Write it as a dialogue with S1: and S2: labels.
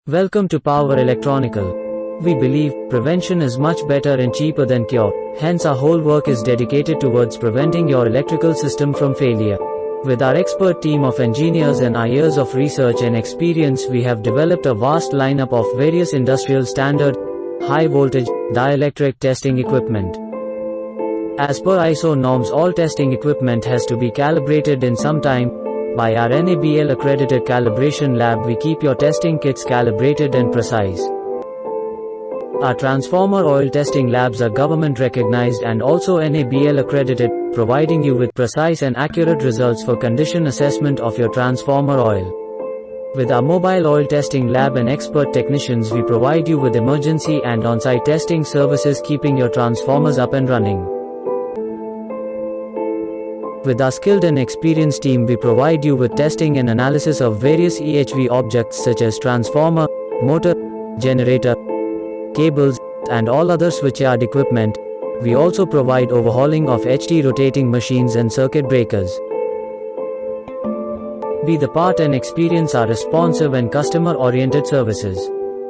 S1: Welcome to Power Electronical. We believe prevention is much better and cheaper than cure. Hence our whole work is dedicated towards preventing your electrical system from failure. With our expert team of engineers and our years of research and experience, we have developed a vast lineup of various industrial standard, high voltage, dielectric testing equipment. As per ISO norms, all testing equipment has to be calibrated in some time. By our NABL accredited calibration lab, we keep your testing kits calibrated and precise. Our transformer oil testing labs are government recognized and also NABL accredited, providing you with precise and accurate results for condition assessment of your transformer oil. With our mobile oil testing lab and expert technicians, we provide you with emergency and on-site testing services, keeping your transformers up and running. With our skilled and experienced team, we provide you with testing and analysis of various EHV objects such as transformer, motor, generator, cables, and all other switchyard equipment. We also provide overhauling of HT rotating machines and circuit breakers. Be the part and experience our responsive and customer-oriented services.